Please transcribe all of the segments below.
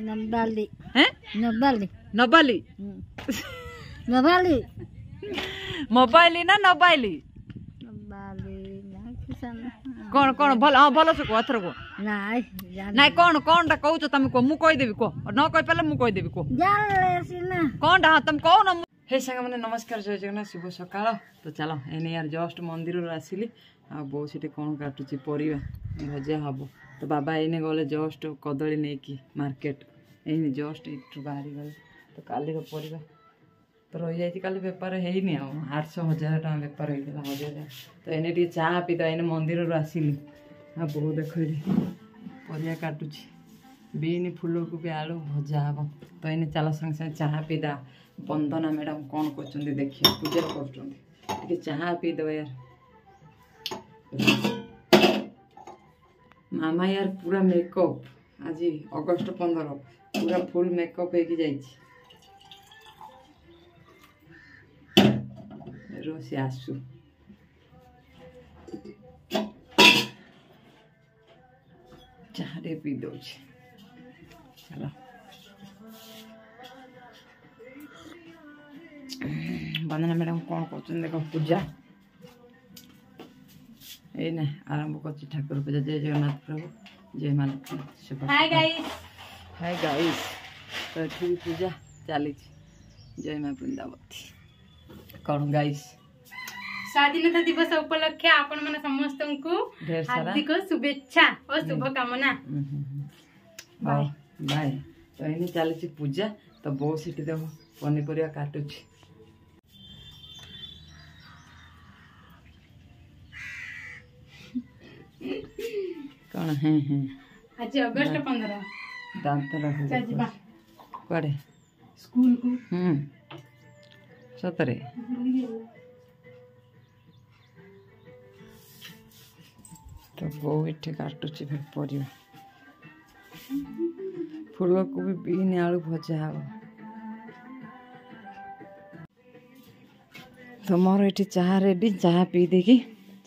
नबाली हैं नबाली नबाली नबाली मोबाइली ना नबाइली नबाली ना किसान कौन कौन भल हाँ भल से को अथर को नाइ नाइ कौन कौन टा कहू तुम को मु कहि देबी को न कहि पले मु कहि देबी को जान ले ना कौन टा तुम कहो ना हे संग माने नमस्कार जय जगन्नाथ शुभ सकाळ तो चलो एने यार जस्ट मंदिर रो आसिली आ बो सिटे कोन काटुची परिबा भजा हबो तो बाबा एने गले जस्ट कदली नै की मार्केट एने जस्ट इटु बाहरी गले तो काली रो परिबा तो रही जाइए काली बेपार है 800,000 टका बेपार होता 1000 तो एने टी चाह पीता एने मंदिर रू आसिली हाँ बहुत देख परिया काटुची बीन फूल को भी आलू भजा हम तो एने चलो संगे संगे चाह पीदा वंदना मैडम कौन कर देखिए पूजा कर चाह पीदे यार मामा यार पूरा मेकअप आज अगस्ट 15 पूरा फुल मेकअप हो रोसी आसु चाह पी दौ चलो वंदना मैडम कौन कर देख पूजा ये ना आरंभ कर ठाकुर पूजा जय जगन्नाथ प्रभु जय माता हाय गाइस तो ठीक पूजा चली जय माँ वृंदावती कौन गाइस स्वाधीनता दिवस उपलक्षे आपण मन समस्त को हार्दिक शुभेच्छा और शुभकामना बाय बाय तो ये चली पूजा तो बहुत सीटी देव पनीपरिया काटुची कौन है आज अगस्त 15 दांत रख कड़े स्कूल को सतरे तो बहु इटे काटुची परिवा फूल को भी बीन आलू भजा हम तो मोर ये चाह रेडी चाह पी देखी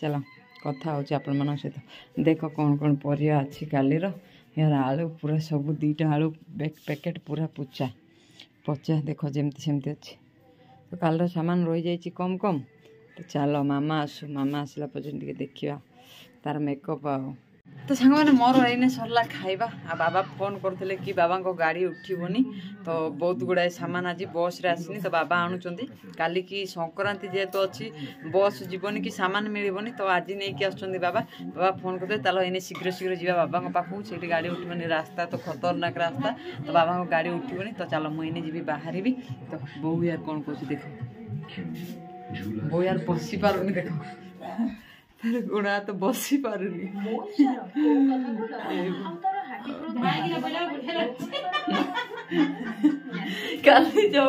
चलो कथा हो सहित देख कौन कौन परिया अच्छी कालीर यार आलू पूरा सब 2टा आलू पैकेट पूरा पुचा पचा देख जमती सेमती अच्छी तो कालर सामान रही जाइए कम कम तो चलो मामा आसू मामा आसला पर्यटन देखा तार मेकअप आ तो सांग मैंने मोर एने सरला खाइबा आ बाबा फोन करते कि बाबा को गाड़ी उठिबनी तो बहुत गुड़ाए सामान आज बस रे आसनी तो बाबा आणुचंती काली की संक्रांति जेहेतु अच्छी बस जीवनी कि सामान मिलबनी तो आज नहीं कि आसुचंती बाबा बाबा फोन करते चलो एने शीघ्र शीघ्र जीवा बाबा पाखु से गाड़ी उठबनी रास्ता तो खतरनाक रास्ता तो बाबा को गाड़ी उठिबनी तो चलो मुझे जी बाहर भी तो बहु यार कौन कह देख बहु यार बसी पारुनी देख गुणा तो बसी पारुनी काली जो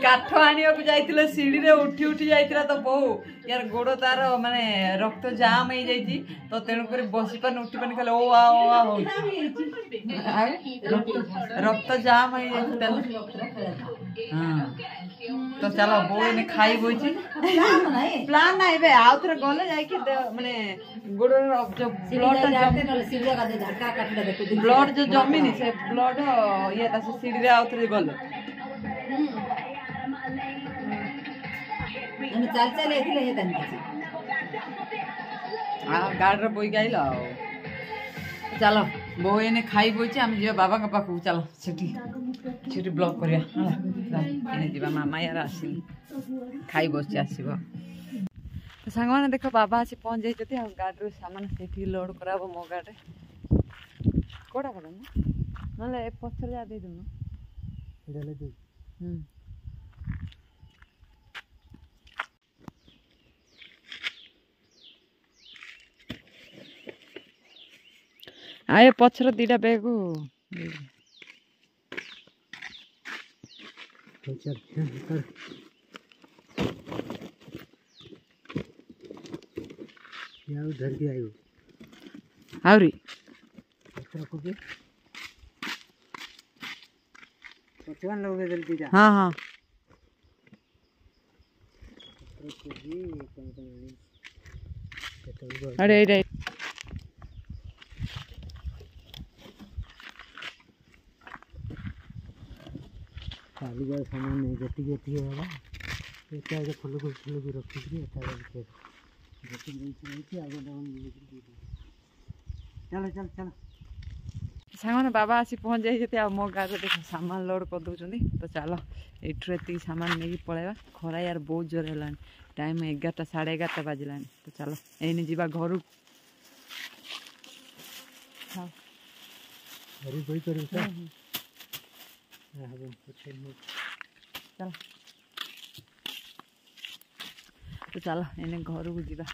काठ आनिया को जाइतिलो सीढ़ी रे उठी उठी जाइतिला तो बहु यार गोड़ तार माने रक्त जाम हो जाइति तो तेणु कर बसी पान उठी पान खाली ओ आ हो रक्त जाम हो जाइति हां तो चलो बोई ने खाई बोइछि प्लान ना एबे आउथरे गले जाय कि माने गोड़ जो ब्लड जाते न सीढ़ी का झटका काटले देखो ब्लड जो जमीनी से ब्लड ये ता से सीढ़ी रे आउथरे गले हम चल चल एथिले हे तन आ गाड़ रे बोई गाइला चलो बोई ने खाई बोइछि हम जे बाबा का पाखु चलो सिटी ब्लॉक करिया एने जीवा मामा यार आसिली खाई बस आसब तो सांग मैंने देख बाबा आसी पहुँच जाइए आ गाड़ी सामान से लोड कराब मो गाड़ी कौटा कर ना पचर जा दे आए पचर 2टा बैग उधर के आयो आवरी पचवन लोग जल्दी जा हाँ हाँ अरे अरे काली जा सामान नहीं जति जति होला एटा जे फुल को रखी के एटा जे जति नहीं छै आगो डाउन ले के चलो चल चल सांगने बाबा आसी पहुँच जाइए आ मो गाड़ी देख सामान लोड कर दौरान तो चलो एठू एति सामान नहीं पलैया खरा यार बहुत जोर है टाइम 11टा 11:30 बाजिलानी तो चलो एने जीवा घर अरे कोई करू सा चल तो चलो एने घर को जीवा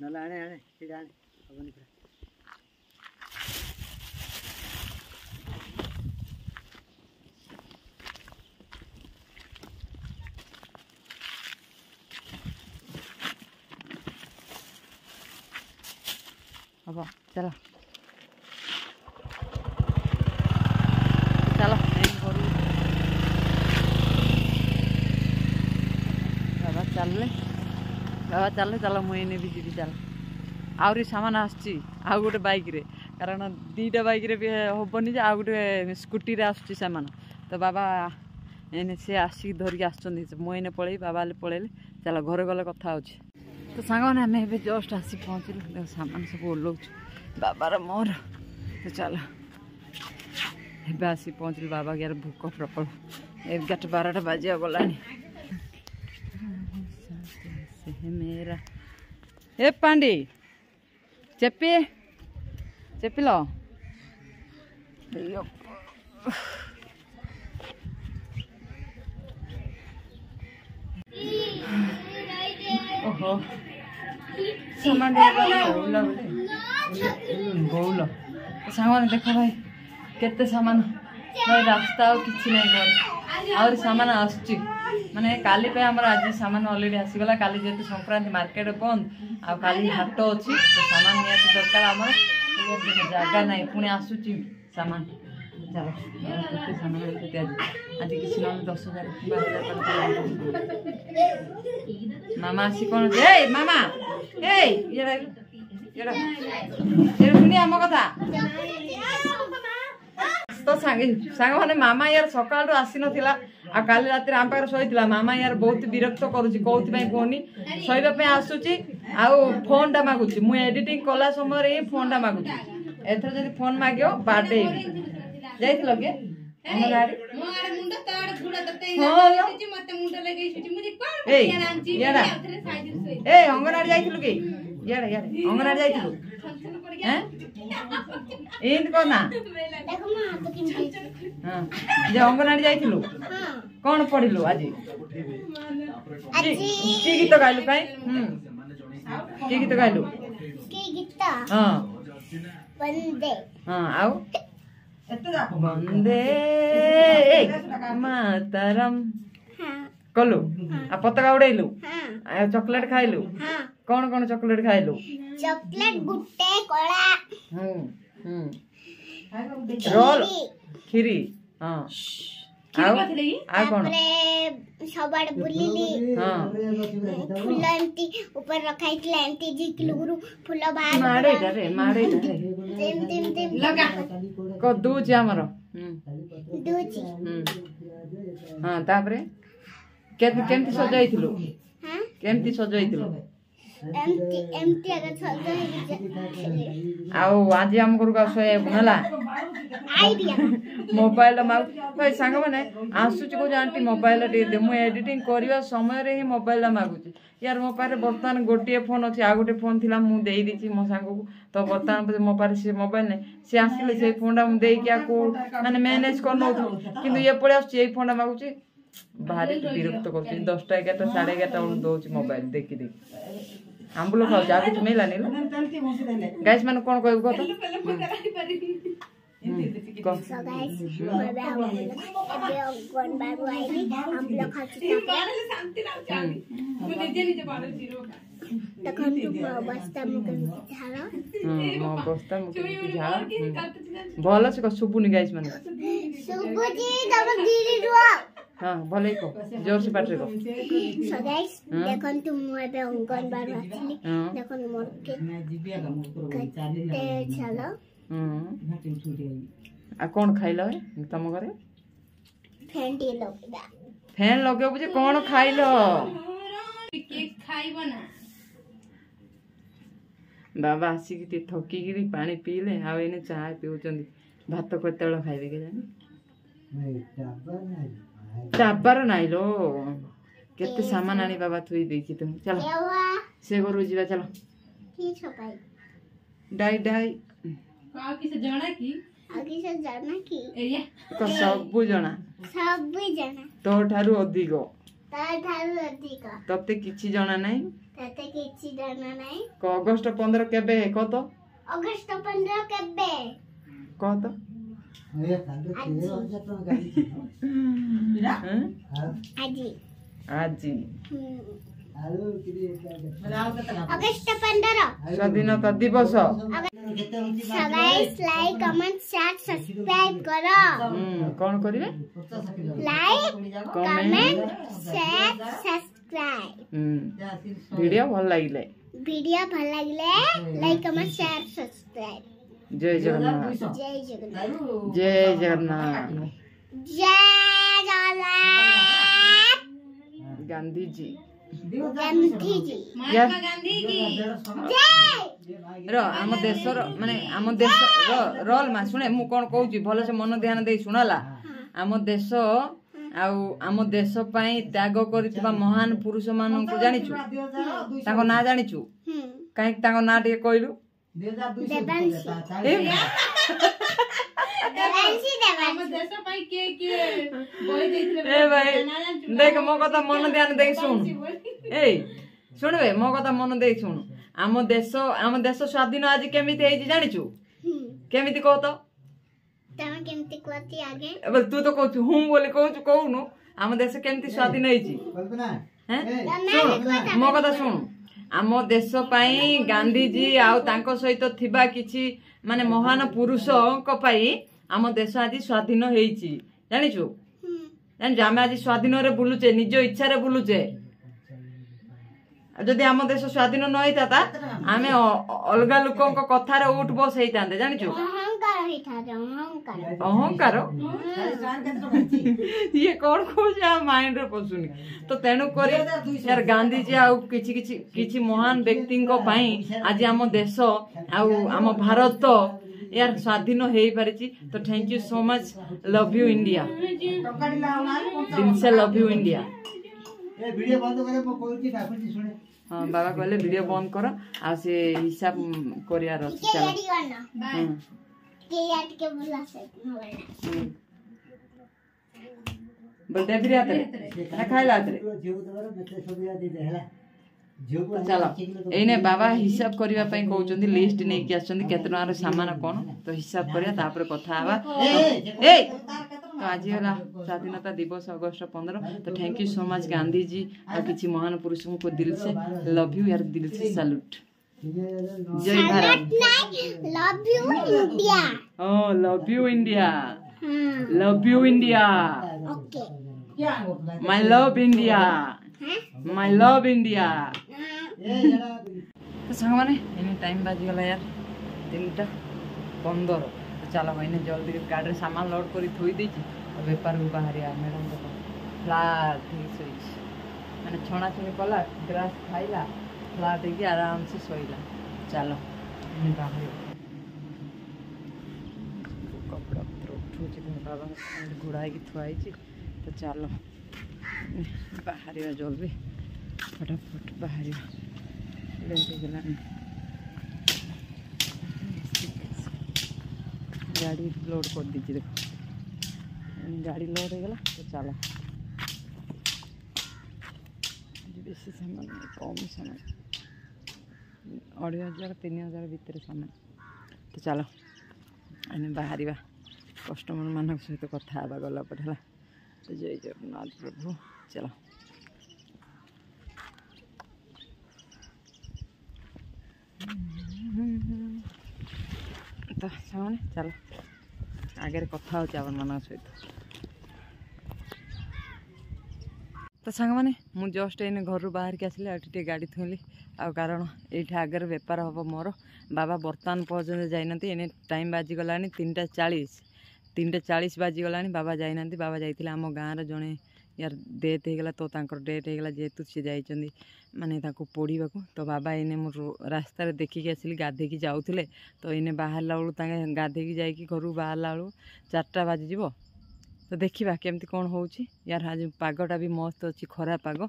नला आने आने सीधा आने अब निकल अब चलो चलो बाबा चल चल मुझे भी जी चल आहरी सामान आसची आउ गोटे बाइक रे कारण दीटा बाइक रे भी हेनी आ गोटे स्कूटी रे आसची सामान तो बाबा एने से आसिक धरिक आसुँच मुझे पलैली बाबा पलैले चल घर गले कथा हो तो सांग मैंने आम ए जस्ट आसी पहुँचलु देख सामान सब ओह्लौचु बाबार मोर तो चल ए आसी पहुँचलु बाबा यार भूक प्रबल 11-12टा बाजिया गलानी मेरा ए पांडी चेपी लो ओहो सामान गौल सामान देख भाई केते सामान भाई रास्ता किसी नहीं घर सामान आसुची माने काली पे हमर आज सामान ऑलरेडी आसीगला काली जेतु संक्रांति मार्केट बंद आ काली हाट अछि तो सामान नियाती दरकार हमर जगह नहीं पुणी आसुची सामान चलो केते सामान केते आज किसी न 10,000 मामा आसी कोन ए मामा ए येडा येडा सुनी हम कथा तो सांग माने मामा यार सकाल आसी नथिला आ काली राति आम पाखे शोला मामा यार बहुत विरक्त करुच्ची कौन कहनी शोवा आसूची आउ फोन टा मागुची मु एडिटिंग कला समय ही फोन टा मागुची एथर जदि फोन मागियो बाडे जाइथिलो के अंगनवाड़ी जाइथिलु कि यार यार अंगनवाड़ी जाइथिलु हैं एंत कोना हां जे अंगनवाड़ी जाइथिलु कौन पढ़िलु आज की गीत गाइलु काई की गीत गाइलु की गीत हां वंदे हां आउ वंदे मातरम कलु आ पताका उड़ेलु आ चॉकलेट खाइलु कौन कौन चॉकलेट खाइलु चॉकलेट गुट्टे कोला रोल खीरी हां आउ कौन सबड़ बुलिली हां फूल एंती ऊपर रखाइतला एंती जिकलु गुरु फूल बाहर मारे रे तेम तेम तेम लगा को दूची हमर दूची हां तापरे केमती सजाइथिलु हां केमती सजाइथिलु एमती एमती अगर सजाइ आउ आज हम गुरु का सोए बनला आइडिया मोबाइल माउ भाई सांग माने आसुची को आंटी मोबाइल दे मु एडिटिंग करबा समय रे ही मोबाइल मागुची यार मो पारे बर्तमान गोटे फोन अछि आ गोटे फोन थिला मु देई दिछि मो सांग को तो बर्तमान मो पारे से मोबाइल नै से आसिले से फोन टा मु देई क्या को माने मैनेज कर नौ किंतु ये पळे आछी ए फोन टा मागुची भारी विरक्त करछि 10टा 11टा 11:30 दोछि मोबाइल देखि देखि आंबुलो खाउ जा कि मिला नै गाइस माने कोन कहबो कत सो गाइस मोबे हम गन बाबू आइली हम लोग खाची शांति लाउछ मु निजे निजे बाडो जीरो तखन तू बस्ता मुके झाला हां बस्ता मुके झाला भलो छ सुपुनी गाइस माने सुबुजी तब दीदी रुआ हां भलै को जोर से पाटे को सो गाइस देखन तू मोबे अंगन बाबू आइली देखन मोर के चाले झाला आ कौन खाइल तुम घरे फेंटी लोग फैन लगे बुझे कौन खाइल केक खाइब ना बाबा आसिक थकिकी पानी पीले आने चाह पिउछंदी भात केतल खाइबे के जानी चाबार नाई लो केते सामान आनी बाबा थुई देछि तुम चलो से घरु जीवा चलो की छपाई डाई डाई का किसे जाना की आगे से जाना की एरिया को सब जना सब भी जाना तो ठारू अधिक तार ठारू अधिक तते किछि जना नाही तते किछि जाना नहीं को अगस्त 15 केबे को तो अगस्त 15 केबे को तो आजी आजी अगस्त 15 स्वाधीनता दिवस subscribe like comment share subscribe करो कौन करिवे like comment share subscribe video भल लागिले वीडियो भल लागले लाइक कमेंट शेयर सब्सक्राइब जय जगन्नाथ जय जगन्नाथ जय जगन्नाथ जय जगन्नाथ गांधी जी गांधी जी महात्मा गांधी की जय रो आम देश माने आम देश रोल मा सुने मु कोन कहूची भले से मन ध्यान दे सुनाला आम देश आम देश पई त्याग करथिबा महान पुरुष मान को जानिछु ताको ना जानिछु काहे ताको ना टे कहलु देवांशी हम देश पाई के बोल देथिले ए भाई देख मो कथा मन ध्यान दे सुन ए सुनबे मो कथा मन दे सुन आम देश स्वाधीन आज केमिति हेजी जानिछु केमिति कह तो तमे केमती कोती आगे अब तू तो कहछु हूं बोले कहछु कहनु आम देश केमिति स्वाधीन हेजी हैं मो कथा सुन आम देश पई गांधी जी आउ तांको सहित थिबा किछि माने महान पुरुषक पई आम देश आज स्वाधीन हेछि जानिछु जानिछु आम आज स्वाधीन रे बुलुचे निज इच्छा रे बुलुचे जदि आम देश स्वाधीन न होइता आमे अलगा लोकक कथार उठ बस हेइतांते जानिछु अहंकार हिथा अहंकार ये कौन खोज माइंड रे पसुनी तो तेणु करी यार गांधी जी आउ किछि महान व्यक्ति आज आम देश आम भारत यार स्वाधीन हो पारिछि तो thank you so much love you India दिल से लव यू इंडिया हाँ बाबा कहले वीडियो बंद कर आ से हिसाब करियार अछि चलो बोलते फिर आते ना खाइला आते चलो एने बाबा हिसाब करिवा पई कहउचंदी लिस्ट नै कि आछंदी केतना रो सामान कोन तो हिसाब करिया तापर कथा आबा ए तो आज होला स्वाधीनता दिवस अगस्त 15 तो thank you so much Gandhi ji और किछि महान पुरुषों को दिल से लव यू यार दिल से सैल्यूट जय Bharat love you India oh love you India love you India okay my love India my love India तो संग माने एनी टाइम बाजी गला यार 3:15 तो चलो मैंने जल्दी गाड़ी सामान लोड करी थोई देछि और व्यापार को बाहर आ मैडम को फ्लैट ठीक सोइछ माने छणा छणी कला ग्रास खाइला फ्लैट के आराम से सोइला चलो एनी बाहर कपड़ा उठू छी बाबा घोड़ा की थुआई छी तो चलो बाहर जल्दी फटाफट बाहर लेट गला गाड़ी लोड कर दीजिए देखो गाड़ी लोड हो गला तो चलो बेसी सामान कम सामान 2,500-3,000 भितर सामान तो चलो आने बाहर कस्टमर मान सहित कथा गला पर तो जय जगन्नाथ प्रभु चलो तो सामने चलो आगे कथा हो मान सहित तो सांग मैंने मुझे जस्ट एने घर बाहर के आसिले टे गाड़ी थोली आ कारण ये आगे बेपार हम मोर बाबा बर्तमान पर्यटन जाइना एने टाइम बाजिगला 3:40 बाजिगला बाबा जाइना बाबा जाइए आम गाँव जड़े यार डेथ होगला तो डेथ होगला जेहेतु सी जाइए माने पढ़ा तो बाबा इने मोर रास्तार देखिकी आसिली गाधेकी जाऊे तो इने बाहर बेलू गाधेकी जाकि घर बाहर बेलू 4टा बाजिज तो देखा केमती कौन हो यार आज पागटा भी मस्त अच्छी खरा पाग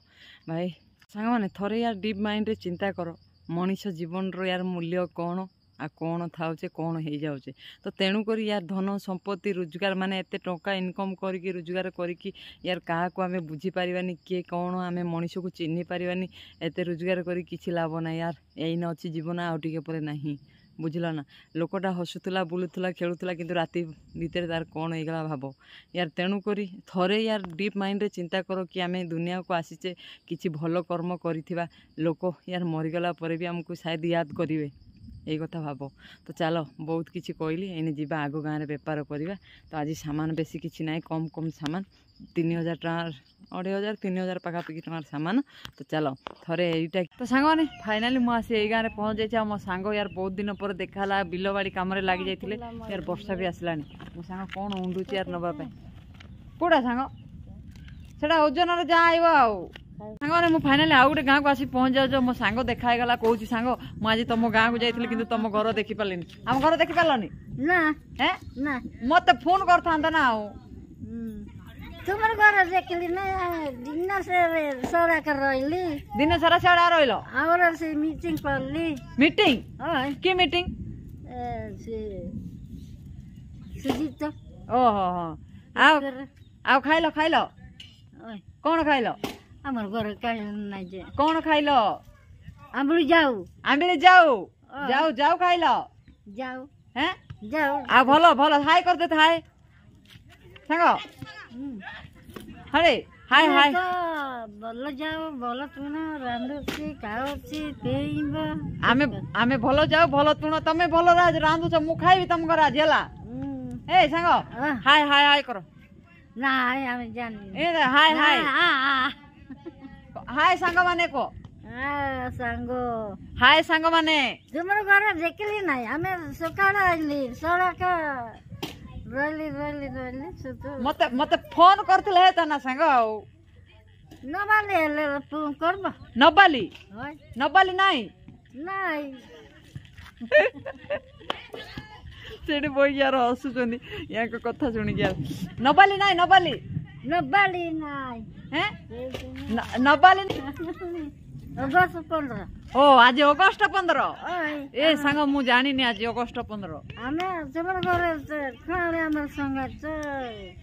भाई सांग मैंने थोड़े यार डीप माइंड रे चिंता कर मनीष जीवन रो यार मूल्य कौन आ कौन थाउचे कौन हो जाऊे तो तेणुक यार धन संपत्ति रोजगार माने एते टंका इनकम करके रोजगार करके यार क्या आम बुझी पारानी किए कौन आम मनीष को चिन्ह पारानी एत रोजगार कर किसी लाभ ना यार यही अच्छी जीवन आउटे पर ना बुझल ना लोकटा हसुला बुलूला खेलुला किंतु राति भितर तार कौन होगा भाव यार तेणुक थोड़े यार डीप माइंड रे चिंता कर कि आम दुनिया को आसीचे किसी भल कर्म करिथिबा लोक यार मरीगला पर भी आमको शायद याद करेंगे यही कथा भाव तो चलो बहुत किसी कहली एने जीवा आग गाँव में बेपार करवा तो आज सामान बेसी किसी ना कम कम सामान 3000 टकर 2500 3000 पखापाखि टकर सामान तो चलो थोड़े यहीटा तो सांग मैंने फाइनाली मुझे यही गाँव में पहुँच जाइए मो सांग यार बहुत दिन पर देखा बिलबाड़ी कम लग जाते यार वर्षा भी आसला मो सांग कौन उंडुची यार नापी कौटा सांग से ओजन जहाँ आव सांग मैं फाइनाली आउ गोटे गाँव को आसी पहुँच जाऊ मो सांग देखागला कौच सांग मुझे तुम गाँव को जाइए कि तुम घर देखी पार्ली आम घर देखी पार्लनि ना मत फोन करता ना तुम घर देखली ना दिन सारा कर रही दिन सारा साड़ा रही और से मीटिंग पड़ली मीटिंग की मीटिंग सुजीत ओहो आओ खाइल खाइल कौन खाइल आमर घर नहीं जे कौन खाइल आंबली जाऊ जाऊ जाऊ खाइल जाऊ हैं जाऊ आ भलो भलो हाय कर दे हाय सांग अरे हाय हाय बोलो जाओ बोलो तुम रांधुची खाओची पेइबा आमे आमे भलो जाओ भलो तुण तमे भलो रांधुछ मु खाइबी तुम घर आज हला ए सांग हाय हाय हाय करो ना हाय आमे जानी ए हाय हाय हाय सांग माने को सांगो हाय सांग माने तुमर घर देखली नाही आमे सकाळ आइली सड़क रोली रोली रोली सुतो मते मते फोन करथिले हेता ना सांग नबाली ले फोन करबो नबाली होय नबाली नाही नाही सेडी बोई यार हसुचंदी या को कथा सुनी यार नबाली नाही नबाली नबाली नाही हैं नबाली अगस्त 15 ओ आज अगस्त 15 ए सांग मु जानी नि आज अगस्त 15 आमे तुमर घर खाले हमर संगात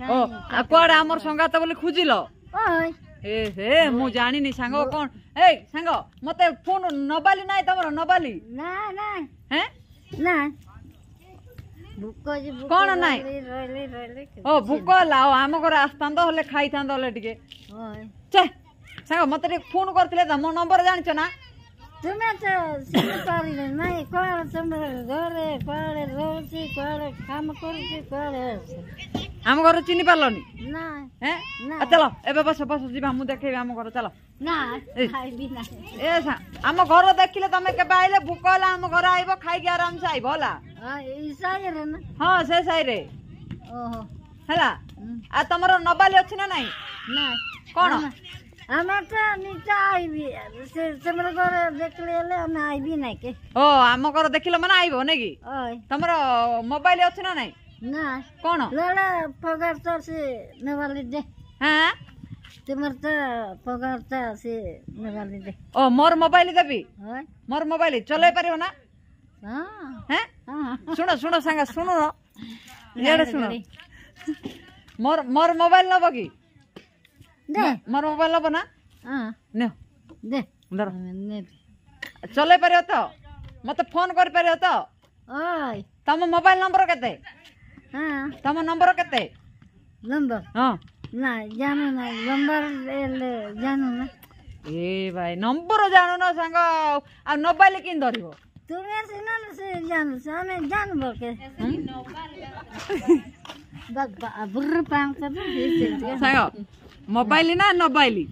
ओ आ कोड हमर संगात बोले खुजिलो ओय ए मु जानी नि सांग कोन ए सांग मते फोन नबाली नाही तमरो नबाली ना ना हैं ना भुको जी भुको कोन नाही रोली रोली ओ भुको लाओ हम घर आस्तांदो होले खाइतांदो होले टिके ओय चे सांग मते फोन करथिले त मो नंबर जानिछ ना तुम्हें तो सिंह पारी नहीं कौन तुम्हारे घरे कौन रोटी कौन काम करती कौन हम घर चिनी पार्लनि ना हैं चलो एबे बस बस जीवा मु देखेबी हम घर चलो ना खाई भी ना ए हम घर देखिले तमे केबे आइले भूख होला हम घर आइबो खाइ के आराम से आइबो होला हां ईसाई रे ना हां से सही रे ओहो हला आ तमरो नबाली अछि ना नाही ना कोन हमें तो नीचा आई भी से तुमरे घर देख ले हम आई भी नहीं के ओ हम घर देखिले माने आइबो ने की ओय तमरो मोबाइल अछि ना नाही ना कोन लड़ा पगार तो से नवाली दे हां तुमर तो पगार तो से नवाली दे ओ मोर मोबाइल देबी ओय मोर मोबाइल चले पारिबो ना हां हैं हां सुनो सुनो संगा सुनो येडे सुनो मोर मोर मोबाइल नबो की दे मोर मोबाइल नबो ना हां ने दे धर ने चले पारियो तो मते फोन कर पारियो तो ओय तम मोबाइल नंबर केते हां तम नंबर केते नंबर हां ना जानो ना नंबर ले जानो ना ए भाई नंबर जानो ना संग आ मोबाइल किन धरिबो तुम्हें से ना से जानो से हमें जान बोके बाबा बुर्र पांग कर संग मोबाइल ना नबाइली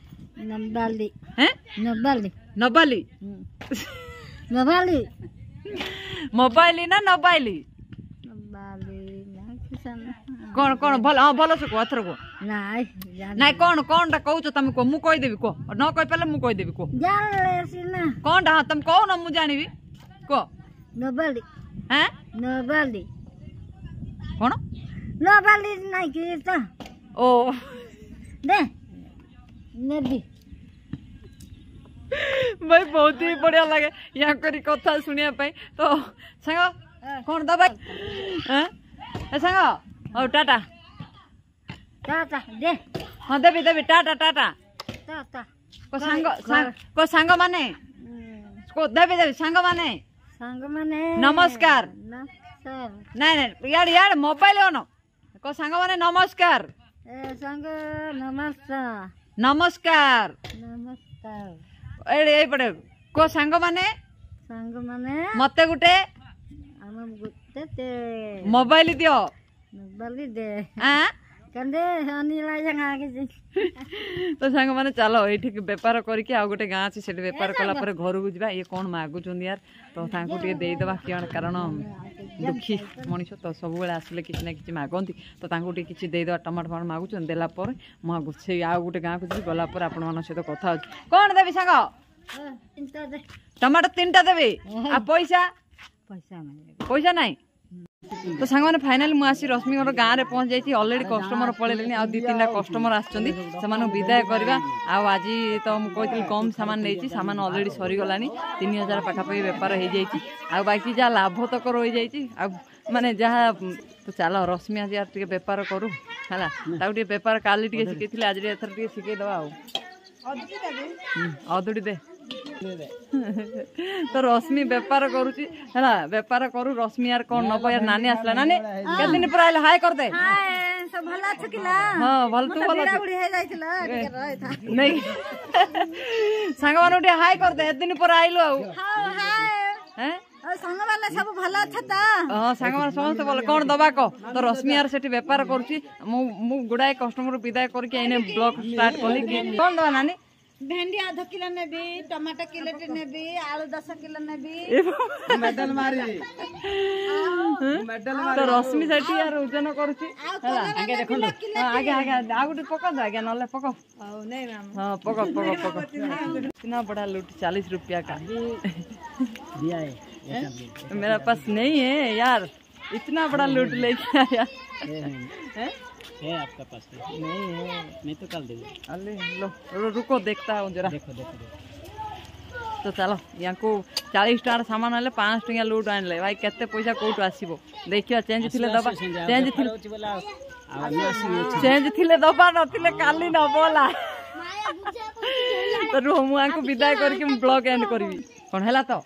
नबाली हैं नबाली नबाली नबाली मोबाइल ना नबाइल बाली ना किसान कौन कौन भल हाँ भल से कह एथर को नाइ नाइ कौन कौन टा कहू तुम कह मु कही देबी को न कहि पाले मु कही देबी को जानले सिना कौन टा हाँ तुम कहो ना मु जानिबी को नबाली हैं नबाली कौन नबाली नाइ कि त ओ दे नेबी भाई बहुत ही बढ़िया लगे यहाँ करी कथा सुनिया पाई तो सांग कौन दबा हैं ए सांग ओ टाटा टाटा दे हाँ देबी देबी टाटा टाटा टाटा को सांग माने को देबी देबी सांग माने संग माने नमस्कार नमस्कार नहीं नहीं यार यार मोबाइल ऑन को सांग माने नमस्कार ए संग नमस्कार नमस्कार नमस्कार एड़े पड़े को सांग माने संग माने मते गुटे हम गुते ते मोबाइल दियो बलि दे हां कंदे हनी ला जंगा के तो सांग माने चलो एठी व्यापार करके आ गोटे गाँ अछि सेठी व्यापार कला पर घर को जिबा ये कोन मागु चोंदी यार तो तांको टे देई दबा कियण कारण दुखी मनीष तो सब बेले आसले किसी ना किसी मागती तो तांको टे किछि देई दबा टमाटर फाट मागु चों देला पर म गुछे आ गोटे गाँ को जी गला पर आपण मन सहित कथा अछि कोन देबी सांग चिंता दे टमाटर 3टा देबी आ पैसा पैसा नहीं पैसा नहीं तो सांग माने फाइनल मु आसी रश्मि घर गाँव में पहुंच जाइए ऑलरेडी कस्टमर पड़े आ 2-3टा कस्टमर आछंदी से विदाय करवा आज तो मुझे कम सामान नहीं सामान ऑलरेडी सरीगलानी 3000 पाखापाखि बेपार हो जाइए आ बाकी जहाँ लाभ तक रही जाइए माने जहाँ तो चलो रश्मि आज यार बेपार करू है बेपार काली शिखी आज एथर शिखे दवा अधुड़ी दे तो रश्मि बेपार करुची है बेपार करू रश्मि यार कौन नब यार नानी आसला नानी केते दिन पर आइले हाय कर दे हाय सब भला छ किला हां भल तू भल बुढ़ी हे जाइतला रहता नहीं सांग माने उठी हाय कर दे दिन पर आइलो आ हां हाय हैं संग वाला सब भला छ त हां सांग माने समस्त बोल कौन दबा को तो रश्मि यार सेठी बेपार करुची मु गुडाए कस्टमर विदाय करके आइने ब्लॉग स्टार्ट कली कौन दबा नानी भेंडी आधा किलो नेबी टमाटर किलो नेबी आलू 10 किलो नेबी मेडल मारी तो रश्मि सेठी यार ओजन करूची हला आगे देखो आगे आगे आ गुटे पका दो आगे नले पको नहीं मैम हां पको पको पको कितना बड़ा लूट 40 रुपया का दिया है मेरा पास नहीं है यार इतना बड़ा लूट लेके आया है आपका पास नहीं है मैं तो कल दूंगा अरे लो रुको देखता हूँ जरा देखो देखो तो चलो यहाँ को 40 टका सामान आले 5 टका लूट आनले भाई केते पैसा कोठु आसीबो देखियो चेंज थिले दबा चेंज थिले दबा नथिले काली न बोला तो रो मु आंको विदाय करके ब्लॉग एंड करबी कोन हैला तो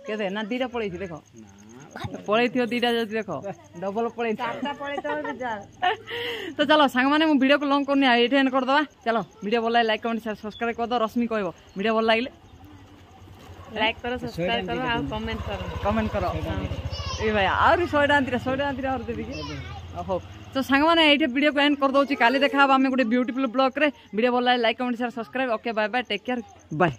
केते ना दीटा पळै छी देखो पड़े थी दीटा जल्दी देखो डबल पड़े तो चलो सांग माने वीडियो को लॉन्ग करनी ये एंड कर दवा चलो वीडियो भल लाइक कमेंट शेयर सब्सक्राइब कर दो रश्मि कहबो वीडियो भल लागिले लाइक करो सब्सक्राइब करो और कमेंट करो ए भाई और 100 टका और देबी हो तो सांग माने एठे वीडियो को एंड कर दोची काली देखा हम गोटे ब्यूटीफुल ब्लॉग रे वीडियो भल like comment share subscribe okay bye bye take care bye.